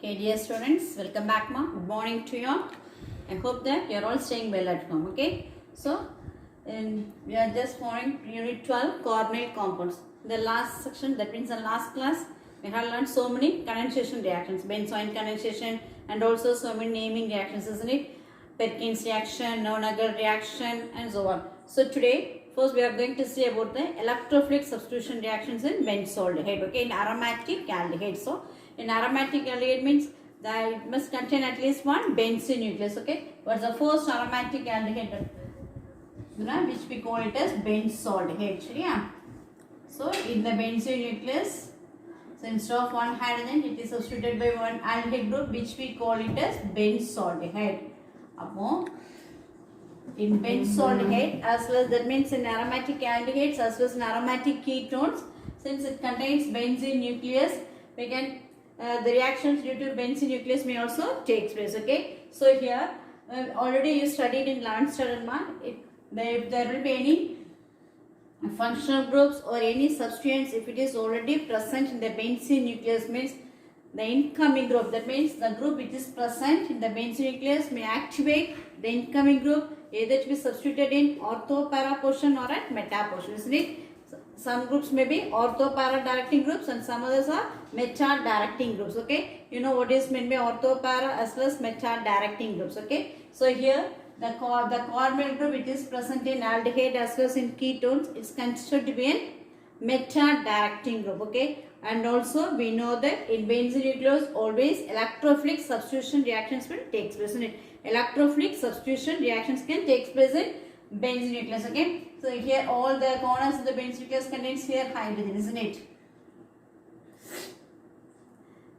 Okay, dear students, welcome back, ma. Good morning to you all. I hope that you are all staying well at home. Okay, so we are just following Unit 12, coordinate compounds. The last section, that means the last class, we have learned so many condensation reactions, benzoin condensation, and also so many naming reactions, isn't it? Perkins reaction, Navier reaction, and so on. So today, first we are going to see about the electrophilic substitution reactions in benzaldehyde. Okay, in aromatic aldehyde. So in aromatic aldehyde means that it must contain at least one benzene nucleus. Okay, what's the first aromatic aldehyde? Which we call it as benzaldehyde. Yeah. So in the benzene nucleus, so instead of one hydrogen, it is substituted by one aldehyde group, which we call it as benzaldehyde. In benzaldehyde, as well as that means in aromatic aldehydes as well as in aromatic ketones, since it contains benzene nucleus, we can the reactions due to benzene nucleus may also take place. Okay, so here already you studied in 11th standard mark. If there will be any functional groups or any substituents, if it is already present in the benzene nucleus, means the incoming group, that means the group which is present in the benzene nucleus may activate the incoming group either to be substituted in ortho-para portion or at meta portion, isn't it? Some groups may be ortho-para directing groups and some others are meta directing groups. Okay, you know what is meant by ortho-para as well as meta directing groups. Okay, so here the carbonyl group which is present in aldehyde as well as in ketones is considered to be a meta directing group. Okay, and also we know that in benzene nucleus always electrophilic substitution reactions will take place. Isn't it? Electrophilic substitution reactions can take place in benzene nucleus. Okay, so here all the corners of the benzene nucleus contains here hydrogen, isn't it?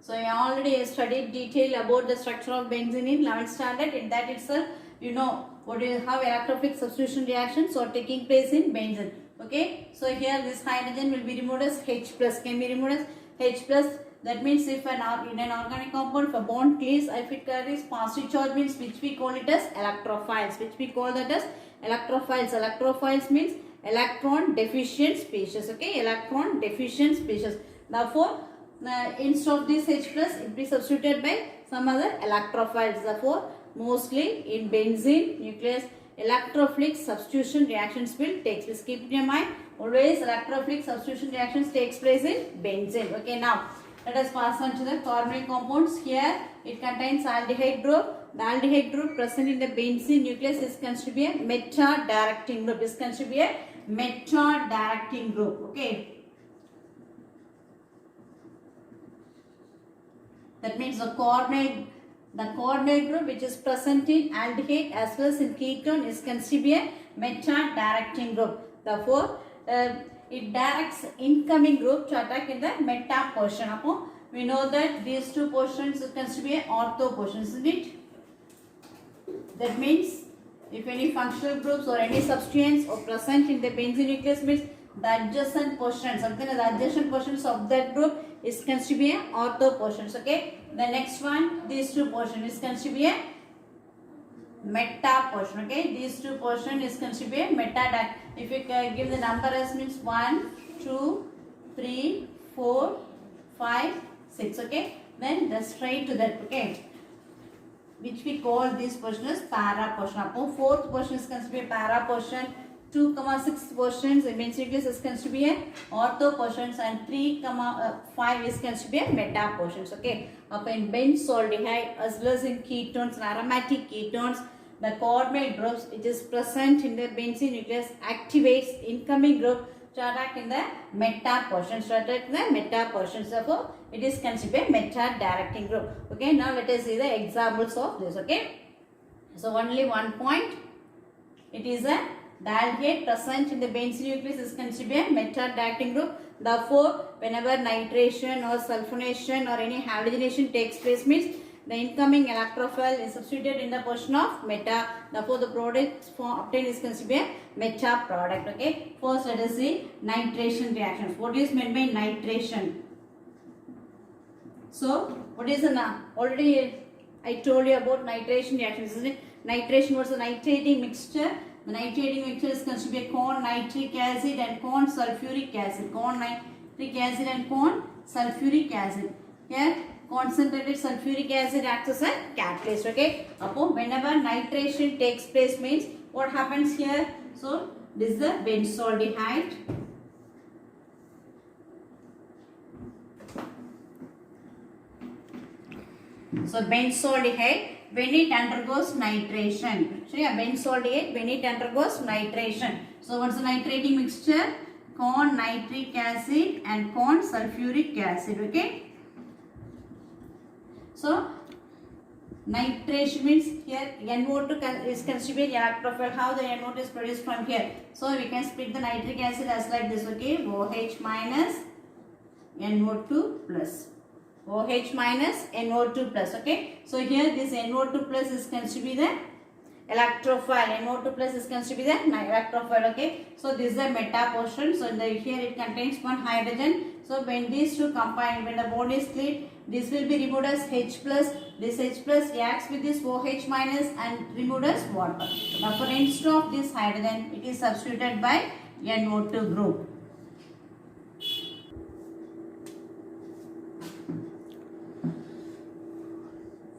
So I already studied detail about the structure of benzene in 11th standard. In that itself, you know what is how electrophilic substitution reactions are taking place in benzene. Okay, so here this hydrogen will be removed as H plus, can be removed as H plus. That means if in an organic compound, if a bond cleaves, if it carries positive charge, means which we call it as electrophiles, which we call that as electrophiles. Electrophiles means electron deficient species. Okay, electron deficient species. Therefore, instead of this H plus, it will be substituted by some other electrophiles. Therefore, mostly in benzene nucleus, electrophilic substitution reactions will take place. Keep in your mind, always electrophilic substitution reactions takes place in benzene. Okay, now let us pass on to the carbonyl compounds. Here it contains aldehyde group. The aldehyde group present in the benzene nucleus is considered to be a meta directing group. Is considered to be a meta directing group. Okay. That means the carbonyl group which is present in aldehyde as well as in ketone is considered to be a meta directing group. Therefore, it directs incoming group to attack in the meta portion. We know that these two portions is considered to be ortho portions, isn't it? That means if any functional groups or any substituents are present in the benzene nucleus, means the adjacent portions, something like the adjacent portions of that group is considered to be ortho portions. Okay. The next one, these two portions is considered to be a meta portion. Okay, these two portion is considered to be a meta. If you give the number as means 1, 2, 3, 4, 5, 6. Okay, then the straight to that. Okay, which we call this portion as para portion. Fourth portion is considered to be a para portion. 2, 6 portions in benzene nucleus is considered to be a ortho portions, and 3, 5 is considered to be a meta portions. Okay, in benzaldehyde as well as in ketones and aromatic ketones, the carbonyl groups which is present in the benzene nucleus activates incoming group to attack in the meta portions. Therefore, it is considered a meta directing group. Okay, now let us see the examples of this. Okay, so only one point. It is a aldehyde present in the benzene nucleus is considered a meta directing group. Therefore, whenever nitration or sulfonation or any halogenation takes place, means the incoming electrophile is substituted in the portion of meta. Therefore, the product obtained is considered a meta product. Okay. First, let us see nitration reactions. What is meant by nitration? So, what is already I told you about nitration reactions, isn't it? Nitration was a nitrating mixture. The nitrating mixture is considered to be corn nitric acid and corn sulfuric acid. Corn nitric acid and corn sulfuric acid. Here concentrated sulfuric acid acts as a catalyst. Okay. Whenever nitration takes place means what happens here? So this is the benzaldehyde. So benzaldehyde when it undergoes nitration. So yeah, benzaldehyde when it undergoes nitration. So what's the nitrating mixture? Corn nitric acid and corn sulfuric acid. Okay. So nitration means here NO2 is constituted electrophile. How the NO2 is produced from here? So we can split the nitric acid as like this. Okay, OH minus NO2 plus. OH minus NO2 plus. Okay, so here this NO2 plus is constituted the electrophile. NO2 plus is constituted the electrophile. Okay, so this is the meta portion. So here it contains one hydrogen. So when these two combine, when the bond is split, this will be removed as H plus. This H plus reacts with this OH minus and removed as water. Now for instead of this hydrogen, it is substituted by NO2 group.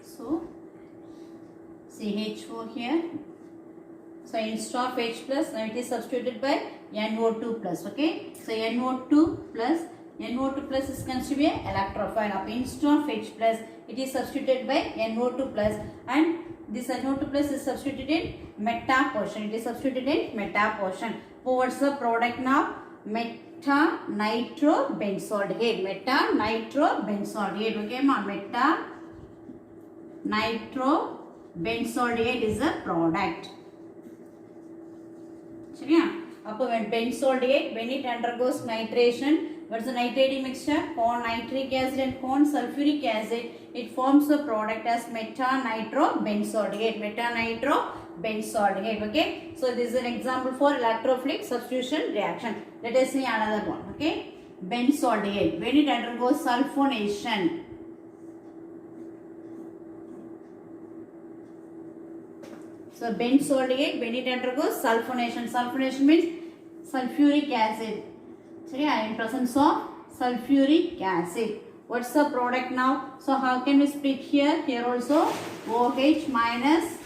So CH4 here. So instead of H plus, now it is substituted by NO2 plus. Okay. So NO2 plus is constituted electrophile. Instead of H plus, it is substituted by NO2 plus, and this NO2 plus is substituted in meta portion. It is substituted in meta portion. So what's the product now? Meta nitrobenzaldehyde. Meta nitrobenzaldehyde. Okay, ma. Meta nitrobenzaldehyde is a product. When benzaldehyde, when it undergoes nitration, what's the nitrating mixture? Corn nitric acid and corn sulfuric acid. It forms the product as meta-nitrobenzaldehyde. Meta-nitrobenzaldehyde. Okay. So this is an example for electrophilic substitution reaction. Let us see another one. Okay. Benzaldehyde, when it undergoes sulfonation. So benzaldehyde when it undergoes sulfonation. Sulfonation means sulfuric acid. So yeah, in presence of sulfuric acid. What's the product now? So how can we split here? Here also OH minus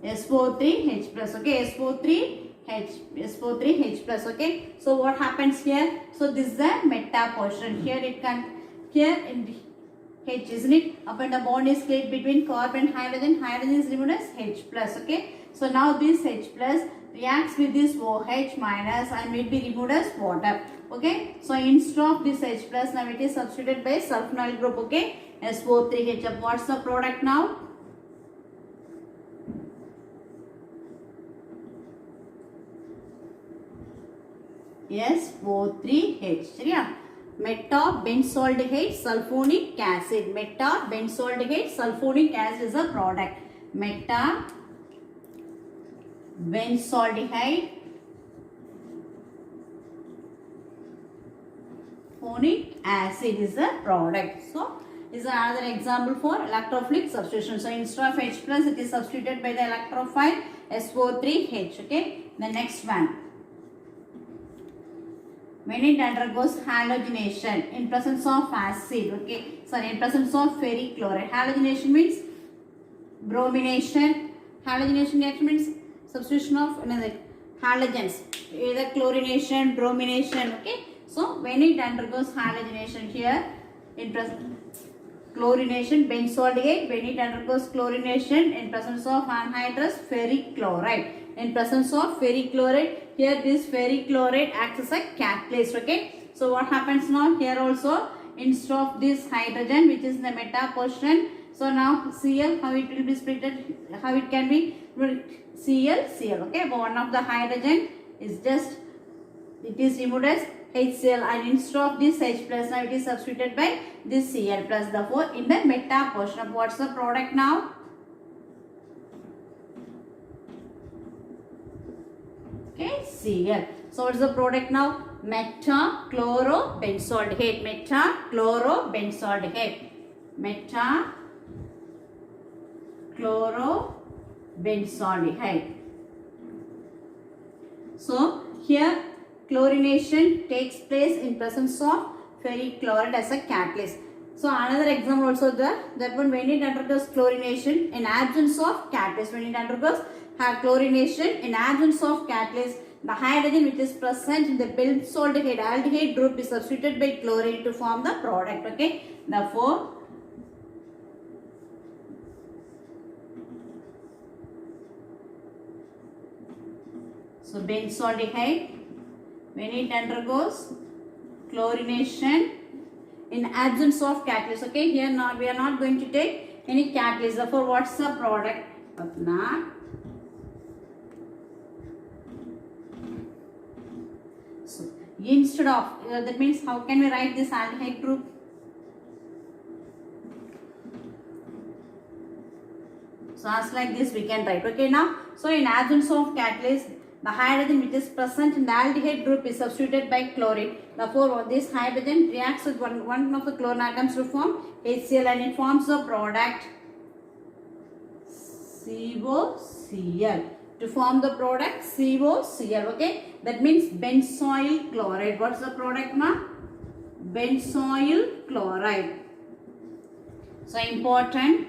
SO3H plus. Okay, SO3H plus. Okay. So what happens here? So this is the meta portion. Here it can in H, isn't it? When the bond is split between carbon and hydrogen, hydrogen is removed as H plus. Okay. So now this H plus reacts with this OH minus and will be removed as water. Okay. So instead of this H plus, now it is substituted by sulfonyl group. Okay. SO3H. What's the product now? SO3H. Yeah. Meta-benzaldehyde sulfonic acid. Meta-benzaldehyde sulfonic acid is a product. Meta-benzaldehyde sulfonic acid is a product. So, this is another example for electrophilic substitution. So, instead of H plus, it is substituted by the electrophile SO3H. Okay. The next one. When it undergoes halogenation in presence of acid, okay, sorry, in presence of ferric chloride. Halogenation means bromination. Halogenation reaction means substitution of another halogens, either chlorination, bromination. Okay, so when it undergoes halogenation here in presence chlorination, benzaldehyde, when it undergoes chlorination in presence of anhydrous ferric chloride. In presence of ferric chloride, here this ferric chloride acts as a catalyst. Okay, so what happens now? Here also instead of this hydrogen, which is the meta portion, so now Cl, how it will be split, how it can be Cl. Okay, but one of the hydrogen is just, it is removed as HCl, and instead of this H plus, now it is substituted by this Cl plus. Therefore, in the meta portion of what's the product now? Okay, Cl. So what's the product now? Meta-chlorobenzaldehyde. Meta-chlorobenzaldehyde. Meta-chlorobenzaldehyde. So here chlorination takes place in presence of ferric chloride as a catalyst. So another example also there, that one when it undergoes chlorination in absence of catalyst, when it undergoes chlorination in absence of catalyst, the hydrogen which is present in the benzaldehyde aldehyde group is substituted by chlorine to form the product. Okay, therefore so benzaldehyde when it undergoes chlorination in absence of catalyst. Okay, here not we are not going to take any catalyst. Therefore, what's the product? Apna. So instead of that means how can we write this aldehyde group? So as like this we can write. Okay, now so in absence of catalyst, the hydrogen which is present in the aldehyde group is substituted by chlorine. Therefore, this hydrogen reacts with one of the chlorine atoms to form HCl and it forms the product COCl. To form the product COCl. Okay, that means benzoyl chloride. What's the product, ma? Benzoyl chloride. So important.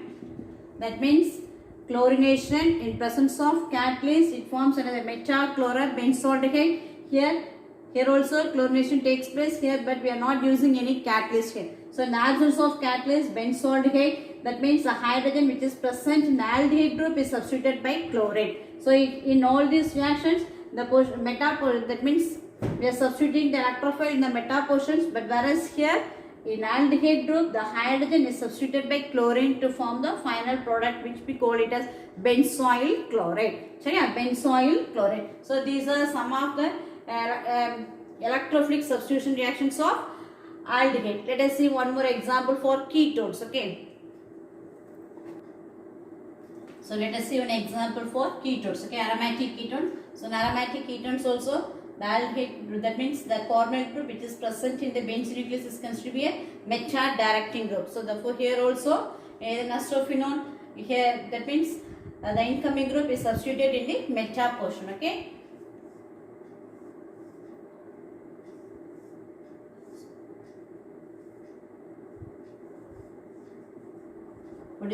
That means chlorination in presence of catalyst, it forms another metachlorobenzaldehyde. Here also chlorination takes place here, but we are not using any catalyst here. So in the absence of catalyst, benzaldehyde, that means the hydrogen which is present in the aldehyde group is substituted by chlorine. So in all these reactions, the that means we are substituting the electrophile in the meta portions, but whereas here in aldehyde group, the hydrogen is substituted by chlorine to form the final product which we call it as benzoyl chloride. So yeah, benzoyl chloride. So these are some of the electrophilic substitution reactions of aldehyde. Let us see one more example for ketones. Okay. So let us see an example for ketones. Okay, aromatic ketones. So in aromatic ketones also, the aldehyde, that means the carbonyl group which is present in the benzene nucleus is considered to be a meta-directing group. So therefore here also the nastrophenone, here that means the incoming group is substituted in the meta portion. Okay. What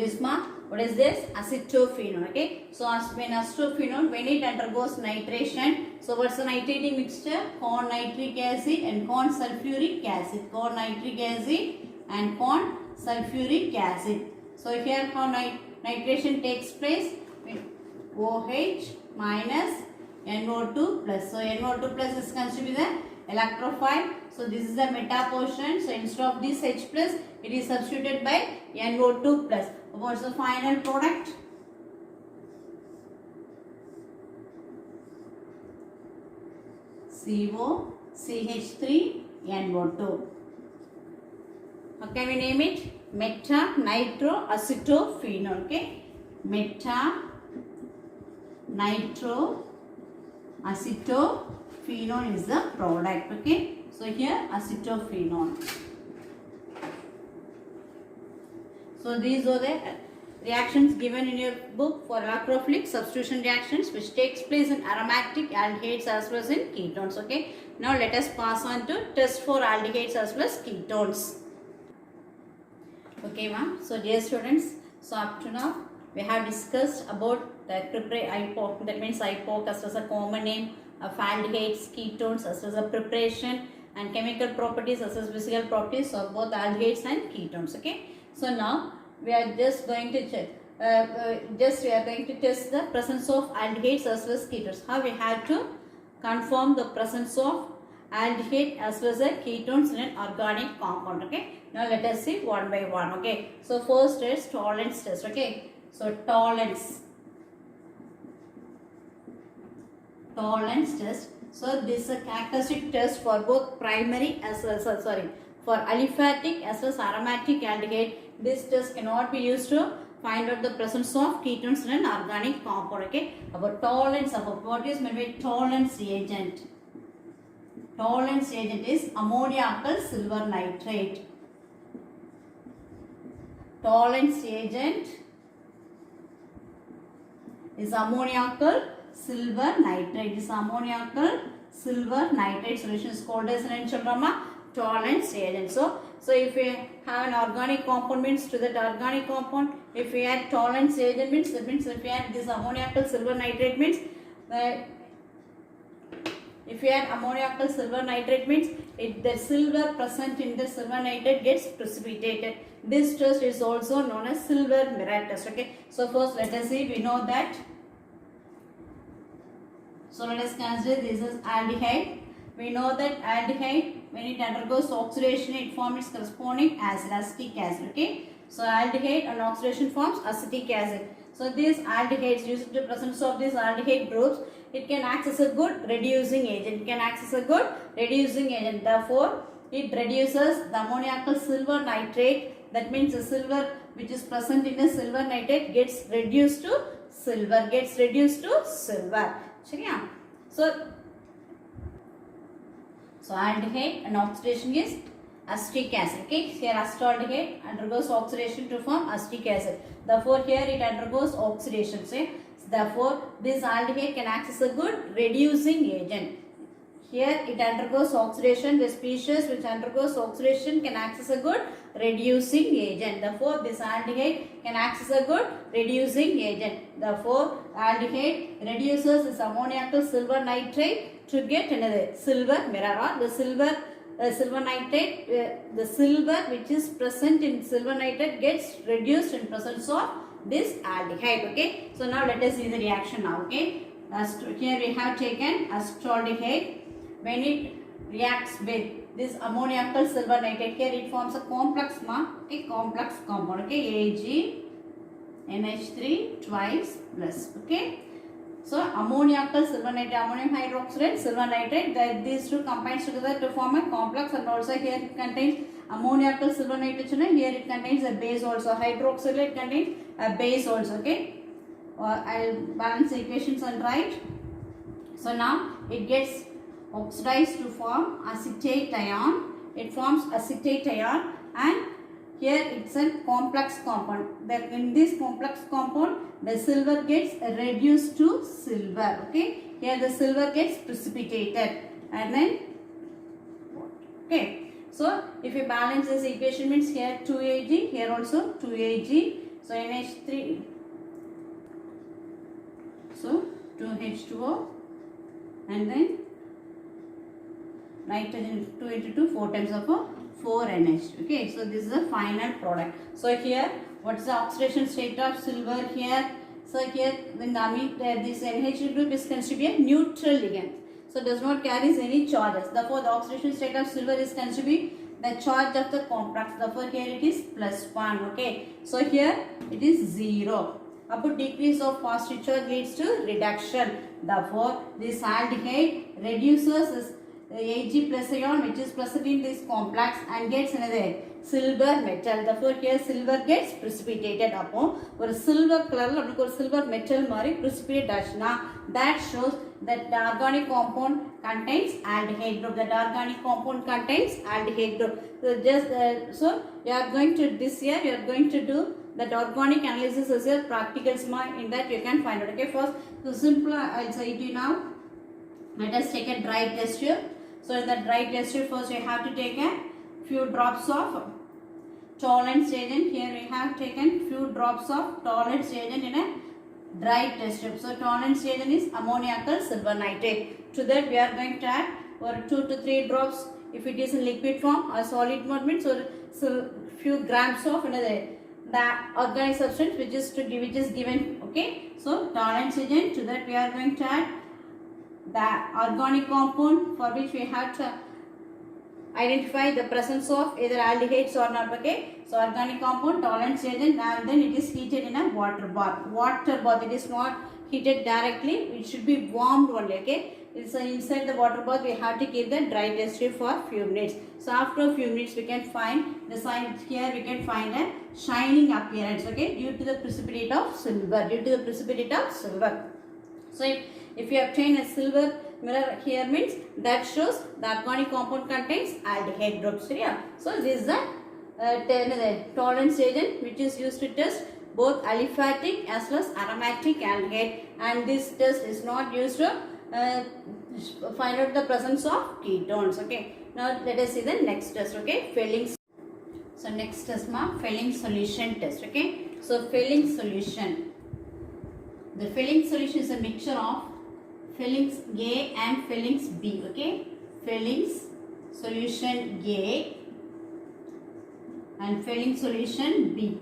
is this? Acetophenone. Okay. So when acetophenone, when it undergoes nitration, so what's the nitrating mixture? Corn nitric acid and corn sulfuric acid. Corn nitric acid and corn sulfuric acid. So here how nitration takes place? OH minus NO2 plus. So NO2 plus is considered the electrophile. So this is the meta portion. So instead of this H plus, it is substituted by NO2 plus. What's the final product? COCH3NO2. How can we name it? Meta nitro acetophenone. Okay, meta nitro acetophenone is the product. Okay, so here acetophenone. So these are the reactions given in your book for electrophilic substitution reactions which takes place in aromatic aldehydes as well as in ketones. Okay. Now let us pass on to test for aldehydes as well as ketones. Okay, ma'am. So dear students, so up to now we have discussed about the IPOC, that means IPOC as well as a common name of aldehydes, ketones as well as a preparation and chemical properties as well as physical properties of both aldehydes and ketones. Okay. So now we are just going to check. We are going to test the presence of aldehydes as well as ketones. How we have to confirm the presence of aldehyde as well as a ketones in an organic compound. Okay. Now let us see one by one. Okay. So first is tolerance test. Okay. So tolerance test. So this is a characteristic test for both primary as well as for aliphatic as well as aromatic aldehyde. This test cannot be used to find out the presence of ketones in an organic compound. Okay. About tolerance, about what is meant by tolerance reagent. Tolerance reagent is ammoniacal silver nitrate. Tolerance reagent is ammoniacal silver nitrate. This ammoniacal silver nitrate solution is called as an tolerance reagent. So if we have an organic compound means to that organic compound, if we add tolerance reagent means, that means if we add this ammoniacal silver nitrate means, if we add ammoniacal silver nitrate means the silver present in the silver nitrate gets precipitated. This test is also known as silver mirror test. Okay. So first let us see. We know that. So let us consider this is aldehyde. We know that aldehyde, when it undergoes oxidation, it forms its corresponding acid, acetic acid. Okay. So aldehyde and oxidation forms acetic acid. So these aldehydes, due to the presence of these aldehyde groups, it can act as a good reducing agent. It can act as a good reducing agent. Therefore, it reduces the ammoniacal silver nitrate. That means the silver which is present in the silver nitrate gets reduced to silver. Gets reduced to silver. So aldehyde and oxidation is acetic acid. Okay, here acetaldehyde undergoes oxidation to form acetic acid. Therefore, here it undergoes oxidation. Say, therefore, this aldehyde can act as a good reducing agent. Here it undergoes oxidation. The species which undergoes oxidation can act as a good reducing agent. Therefore, this aldehyde can act as a good reducing agent. Therefore, aldehyde reduces this ammoniacal silver nitrate to get another silver mirror, or the silver nitrate, the silver which is present in silver nitrate gets reduced in presence of this aldehyde. Okay. So now let us see the reaction now. Okay. Here we have taken acetaldehyde. When it reacts with this ammoniacal silver nitrate, here it forms a complex complex compound. Okay, AgNH3 twice plus. Okay. So ammoniacal silver nitrate, ammonium hydroxide, silver nitrate, these two combines together to form a complex, and also here it contains ammoniacal silver nitrate. Here it contains a base also. Hydroxylate contains a base also. Okay. I'll balance the equations and write. So now it gets oxidized to form acetate ion. It forms acetate ion, and here it's a complex compound. That in this complex compound, the silver gets reduced to silver. Okay, here the silver gets precipitated, and then okay. So if you balance this equation means here 2Ag, here also 2Ag. So NH3. So 2H2O, and then nitrogen 2 into 2, 4 times of 4 NH. Okay, so this is the final product. So here, what is the oxidation state of silver here? So here, when this NH group is considered to be a neutral ligand. So does not carry any charges. Therefore, the oxidation state of silver is considered to be the charge of the complex. Therefore, here it is +1. Okay, so here it is 0. Upon decrease of positive charge leads to reduction. Therefore, this aldehyde reduces this Ag plus ion which is present in this complex and gets another silver metal. Therefore, here silver gets precipitated upon or silver color or silver metal mari precipitate dashna. That shows that the organic compound contains aldehyde group. That organic compound contains aldehyde group. So just so you are going to this year you are going to do that organic analysis as a practical smart. In that you can find out. Okay, first so simple I'll say to you now. Let us take a dry test tube. So in the dry test tube, first you have to take a few drops of tolerance agent. Here we have taken few drops of tolerance agent in a dry test tube. So tolerance agent is ammoniacal silver nitrate. To that we are going to add or 2 to 3 drops if it is in liquid form or solid mode means so few grams of another the organic substance which is given. Okay, so tolerance agent, to that we are going to add the organic compound for which we have to identify the presence of either aldehydes or not. Okay, so organic compound, tolerance agent, and then it is heated in a water bath. It is not heated directly, it should be warmed only. Okay, it's inside the water bath we have to keep the dry test tube for few minutes. So after a few minutes we can find the sign. Here we can find a shining appearance. Okay, due to the precipitate of silver. So if you obtain a silver mirror here means that shows the organic compound contains aldehyde groups. Yeah. So this is the tolerance agent which is used to test both aliphatic as well as aromatic aldehyde, and this test is not used to find out the presence of ketones. Okay. Now let us see the next test. Okay, Fehling. So next test ma Fehling solution test. Okay, so Fehling solution. The Fehling solution is a mixture of Fehling's A and Fehling's B. Okay, Fehling's solution A and Fehling solution B.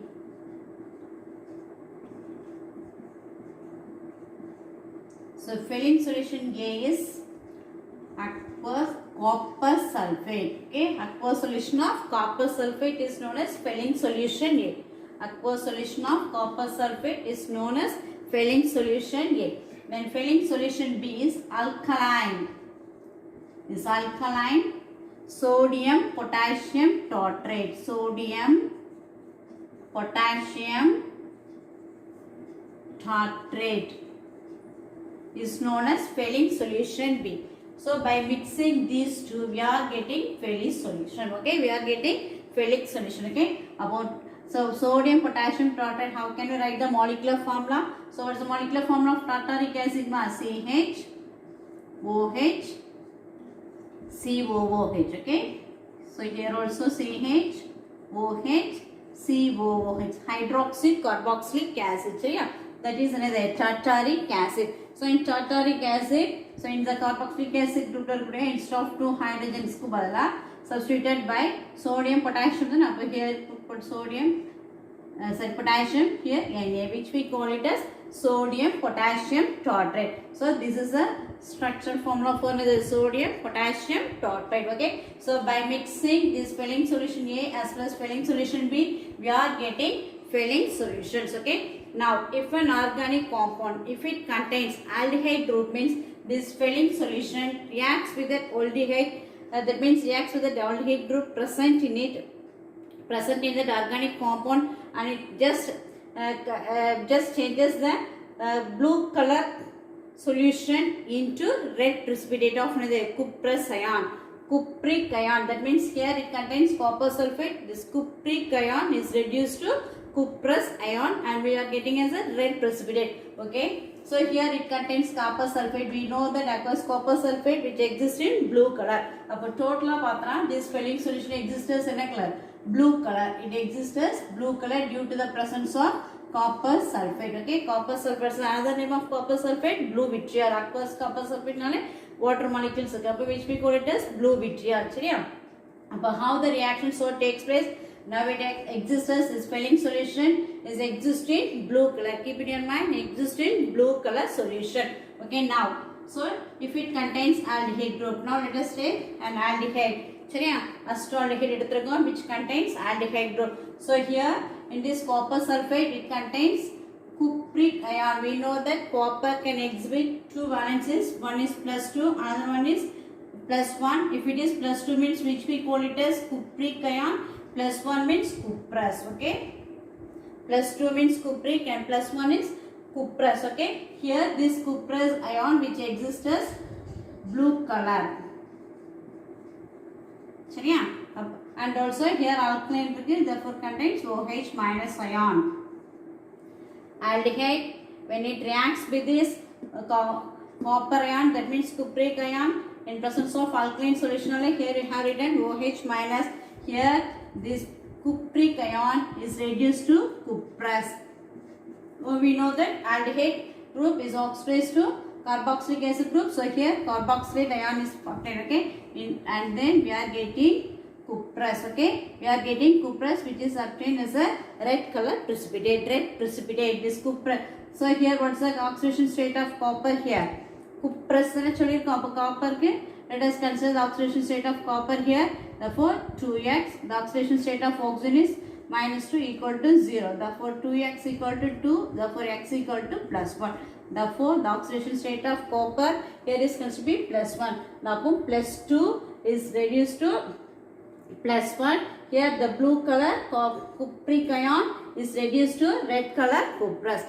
So Fehling solution A is aqueous copper sulfate. Okay, aqueous solution of copper sulfate is known as Fehling solution A. Aqueous solution of copper sulfate is known as Fehling solution A. Then Fehling solution B is alkaline. Is alkaline sodium potassium tartrate. Sodium potassium tartrate is known as Fehling solution B. So by mixing these two, we are getting Fehling solution. Okay, we are getting Fehling solution. Okay, so sodium potassium tartrate. How can we write the molecular formula? So what is the molecular formula of tartaric acid? CH OH COOH. Okay, so here also CH OH COOH, hydroxy carboxylic acid. So yeah, that is another tartaric acid. So in tartaric acid, so in the carboxylic acid group, instead of 2 hydrogens substituted by sodium potassium, then up here put sodium potassium here Na, which we call it as sodium potassium tartrate. So this is a structural formula for the sodium potassium tartrate. Okay, so by mixing this Fehling solution A as well as Fehling solution B, we are getting Fehling solutions. Okay, now if an organic compound, if it contains aldehyde group, means this Fehling solution reacts with the aldehyde, that means reacts with the aldehyde group present in that organic compound, and it just changes the blue color solution into red precipitate of another cuprous ion. Cupric ion, that means here it contains copper sulfate. This cupric ion is reduced to cuprous ion and we are getting as a red precipitate. Okay, so here it contains copper sulfate. We know that aqueous copper sulfate which exists in blue color. Appo total this Fehling solution exists as in a color blue color. It exists as blue color due to the presence of copper sulfate. Okay, copper sulfate is another name of copper sulfate, blue vitriol. Aqueous copper sulfate nale water molecules which we call it as blue vitriol. How the reaction so takes place? Now it exists as this Fehling solution is existing blue color. Keep it in mind, existing blue color solution. Okay, now so if it contains aldehyde group, now let us take an aldehyde. Acetaldehyde which contains aldehyde group. So here in this copper sulfate it contains cupric ion. We know that copper can exhibit two valences. One is +2, another one is +1. If it is +2 means which we call it as cupric ion. +1 means cuprous. Okay, +2 means cupric and +1 is cuprous. Okay, here this cuprous ion which exists as blue color. And also here alkaline therefore contains OH minus ion. Aldehyde, when it reacts with this copper ion, that means cupric ion, in presence of alkaline solution, here we have written OH minus. Here this cupric ion is reduced to cuprous. We know that aldehyde group is oxidized to carboxylic acid group. So here carboxylate ion is obtained. Okay, and then we are getting cuprous. Okay, we are getting cuprous which is obtained as a red color precipitate. Red precipitate, this cuprous. So here what is the oxidation state of copper here? Cuprous copper. Let us consider the oxidation state of copper here. Therefore 2x. The oxidation state of oxygen is -2 equal to 0. Therefore 2x equal to 2. Therefore x equal to +1. Therefore the oxidation state of copper here is considered to be +1. Now +2 is reduced to +1. Here the blue color cupric ion is reduced to red color cuprous.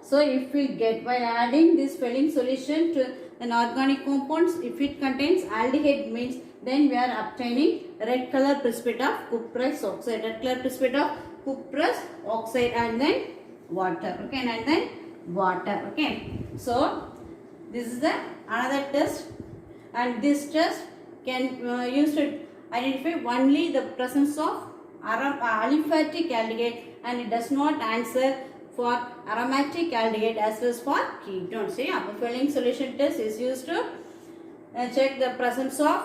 So if we get by adding this Fehling solution to an organic compounds, if it contains aldehyde means then we are obtaining red color precipitate of cuprous oxide. Red color precipitate of cuprous oxide and then water. Okay, and then water. Okay, so this is the another test, and this test can use to identify only the presence of aliphatic aldehyde, and it does not answer for aromatic aldehyde as well as for ketones. See, a Fehling solution test is used to check the presence of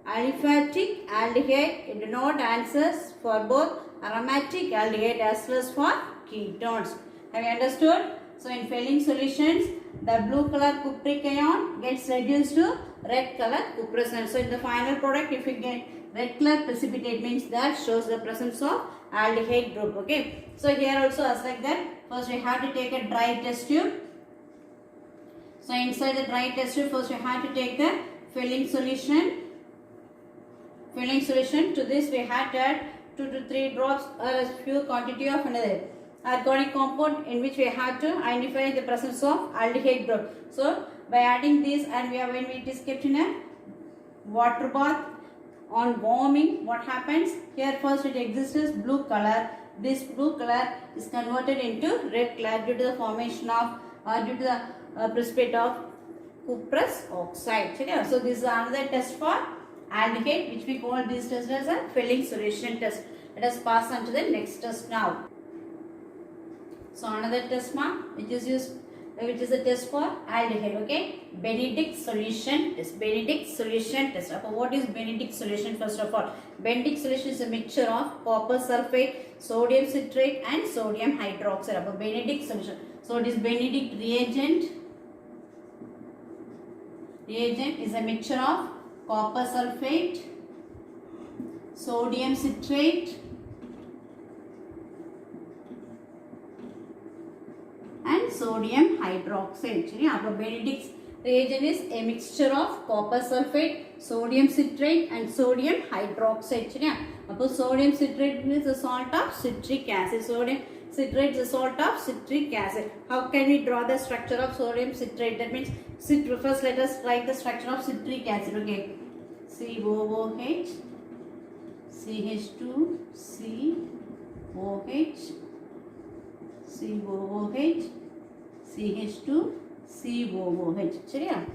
aliphatic aldehyde. It do not answers for both aromatic aldehyde as well as for ketones. Have you understood? So in Fehling solutions, the blue color cupric ion gets reduced to red color cuprous ion. So in the final product, if you get red color precipitate, means that shows the presence of aldehyde group. Okay. So here also as like that, first we have to take a dry test tube. So inside the dry test tube, first we have to take the Fehling solution. Fehling solution. To this we have to add 2 to 3 drops or a few quantity of another organic compound, in which we have to identify the presence of aldehyde group. So by adding this, and when it is kept in a water bath on warming, what happens here? First it exists as blue color. This blue color is converted into red color due to the formation of due to the precipitate of cuprous oxide. Okay? So this is another test for aldehyde, which we call this test as a Fehling solution test. Let us pass on to the next test now. So another test which is a test for aldehyde. Okay, Benedict solution test. Benedict solution test. What is Benedict solution? First of all, Benedict solution is a mixture of copper sulfate, sodium citrate, and sodium hydroxide. Benedict solution. So this Benedict reagent is a mixture of copper sulfate, sodium citrate, and sodium hydroxide. Benedict's reagent is a mixture of copper sulfate, sodium citrate, and sodium hydroxide. Sodium citrate is the salt of citric acid. Sodium citrate is the salt of citric acid. How can we draw the structure of sodium citrate? That means first let us write the structure of citric acid. Okay, COOH, CH2, COH, COOH, CH2, COOH.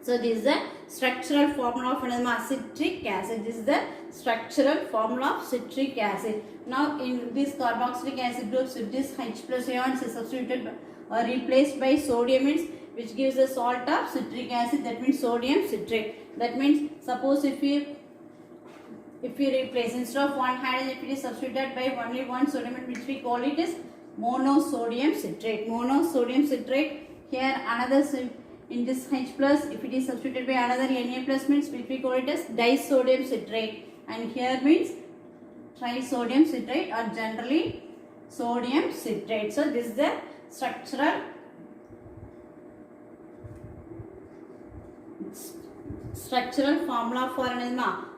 So this is the structural formula of citric acid. This is the structural formula of citric acid. Now in this carboxylic acid groups, with this H plus ions is substituted or replaced by sodium, which gives the salt of citric acid. That means sodium citrate. That means suppose if you replace, instead of one hydrogen, if it is substituted by only one sodium, which we call it as monosodium citrate. Monosodium citrate. Here another, in this H plus, if it is substituted by another Na plus, means which we call it as disodium citrate. And here means trisodium citrate, or generally sodium citrate. So this is the structural formula for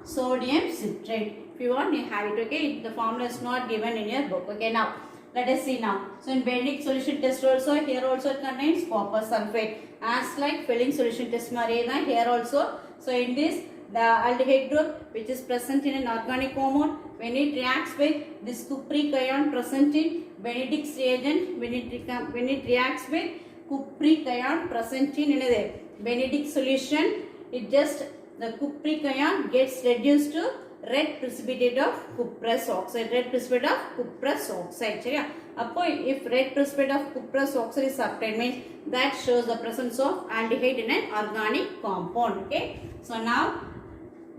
sodium citrate. If you want, you have it. Okay, the formula is not given in your book. Okay, now let us see now. So in Benedict solution test also, here also it contains copper sulfate. As like Fehling solution test marina, here also. So in this, the aldehyde group which is present in an organic compound, when it reacts with this cupric ion present in Benedict's reagent, when it reacts with cupric ion present in another Benedict solution, the cupric ion gets reduced to red precipitate of cuprous oxide. Red precipitate of cuprous oxide. If red precipitate of cuprous oxide is obtained, means that shows the presence of aldehyde in an organic compound. Okay. So now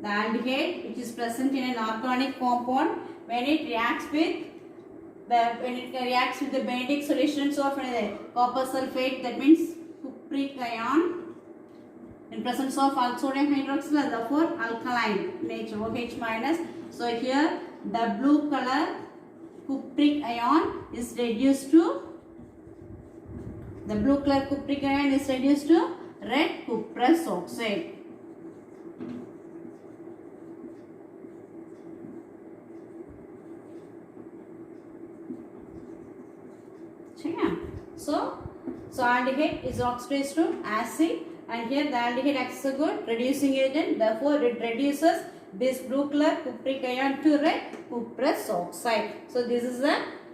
the aldehyde which is present in an organic compound, when it reacts with the Benedict solutions of copper sulfate, that means cupric ion, in presence of sodium hydroxide, therefore alkaline nature, OH minus. So here the blue color cupric ion is reduced to red cuprous oxide. So aldehyde is oxidized to acid, and here the aldehyde acts as a good reducing agent. Therefore, it reduces this blue color cupric ion to red cuprous oxide. So this is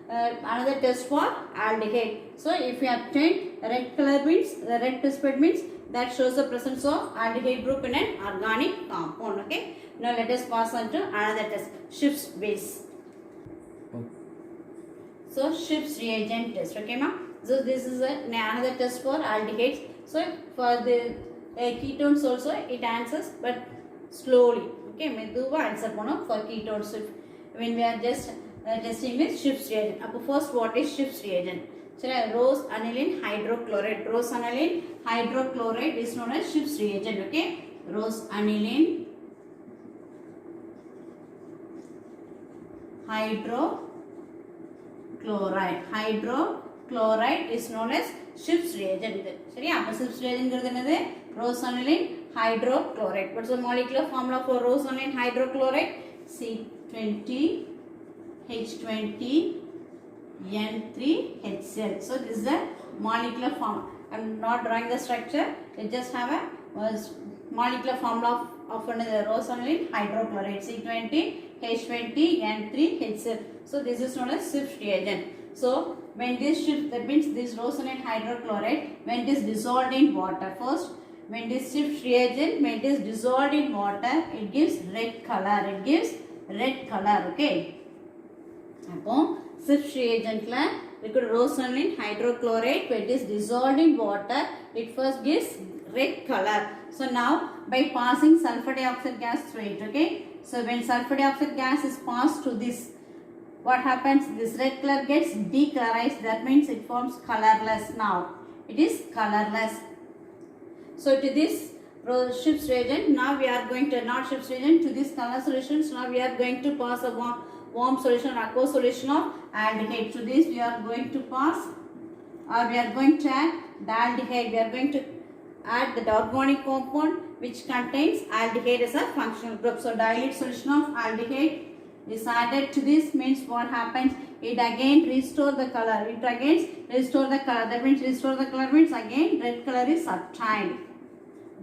another test for aldehyde. So if you obtain red color, means the red precipitate, means that shows the presence of aldehyde group in an organic compound. Okay. Now let us pass on to another test, Schiff's base. So Schiff's reagent test. Okay, ma. So this is another test for aldehydes. So for the ketones also it answers, but slowly. Okay, meduva answer pono for ketones. When we are just testing with Schiff's reagent. Up first, what is Schiff's reagent? So rose aniline hydrochloride. Rose aniline hydrochloride is known as Schiff's reagent. Okay, rose aniline hydrochloride is known as Schiff's reagent. சரியா? அப்ப Schiff's reagent என்னது? Rose aniline hydrochloride. What's the molecular formula for rose aniline hydrochloride? C20H20N3HCl. So this is the molecular formula. I'm not drawing the structure. It just have a molecular formula of another rose aniline hydrochloride, C20H20N3HCl. So this is known as Schiff's reagent. So when this Schiff, that means this rose aniline hydrochloride, when it is dissolved in water, first when this Schiff's reagent, when it is dissolved in water, it gives red color. It gives red color. Okay. அப்போ Schiff's reagent la liquid rose aniline hydrochloride, when it is dissolved in water, it first gives red color. So now by passing sulfur dioxide gas through it, okay. So when sulfur dioxide gas is passed to this, what happens? This red color gets decolorized. That means it forms colorless. Now it is colorless. So to this Schiff's reagent, now we are going to, not Schiff's reagent, to this color solutions, now we are going to pass a warm solution, aqueous solution of aldehyde. To this we are going to pass, or we are going to add the aldehyde. We are going to add the organic compound which contains aldehyde as a functional group. So dilute solution of aldehyde is added to this, means what happens? It again restore the color. It again restore the color. That means restore the color means again red color is obtained.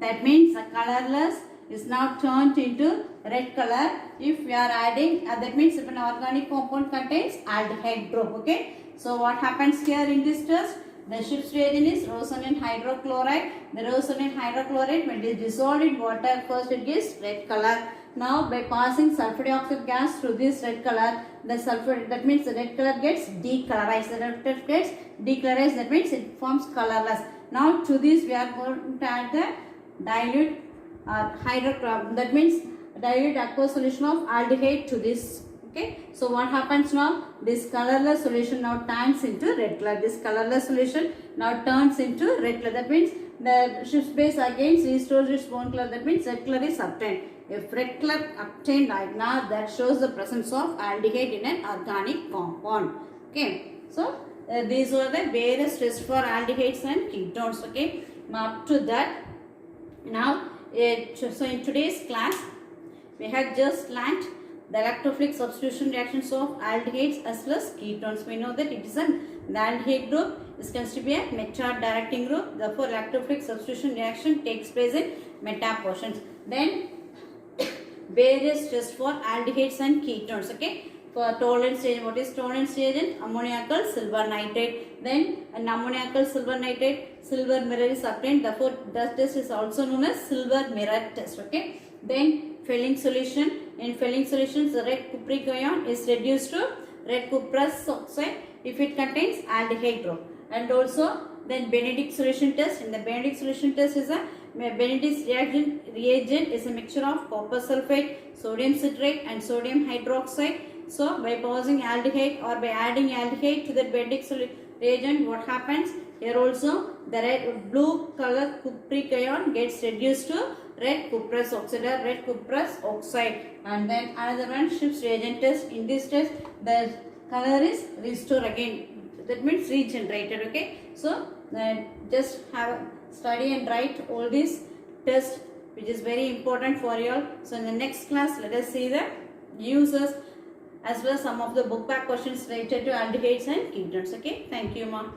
That means the colorless is now turned into red color if we are adding, that means if an organic compound contains aldehyde group. Okay. So what happens here in this test? The Schiff's reagent is rose aniline hydrochloride. The rose aniline hydrochloride, when it is dissolved in water, first it gives red color. Now by passing sulfur dioxide gas through this red color, the sulfur, that means the red color gets decolorized. The red color gets decolorized, that means it forms colorless. Now to this we are going to add the dilute that means dilute aqueous solution of aldehyde to this. Okay. So what happens now? This colorless solution now turns into red color. This colorless solution now turns into red color. That means the Schiff's base again restores its own color. That means red color is obtained. If red color obtained like now, that shows the presence of aldehyde in an organic compound. Okay. So these are the various tests for aldehydes and ketones. Okay. Up to that, now so in today's class we have just learnt the electrophilic substitution reactions of aldehydes as well as ketones. We know that it is the aldehyde group is considered to be a meta-directing group. Therefore, electrophilic substitution reaction takes place in meta portions. Then various tests for aldehydes and ketones. Okay. For tolerance reagent, what is tolerance reagent? Ammoniacal silver nitrate. Then an ammoniacal silver nitrate, silver mirror is obtained. Therefore, that test is also known as silver mirror test. Okay. Then Fehling solution. In Fehling solutions, the red cupric ion is reduced to red cuprous oxide if it contains aldehyde group. And also then Benedict solution test. In the Benedict solution test is a Benedict's reagent is a mixture of copper sulfate, sodium citrate and sodium hydroxide. So by passing aldehyde or by adding aldehyde to the Benedict reagent, what happens? Here also the blue color cupric ion gets reduced to red cuprous oxide or red cuprous oxide. And then another one, Schiff's reagent test. In this test the color is restored again. That means regenerated. Okay. So just have study and write all these tests which is very important for you all. So in the next class let us see the uses as well as some of the book back questions related to aldehydes and ketones. Okay. Thank you, ma.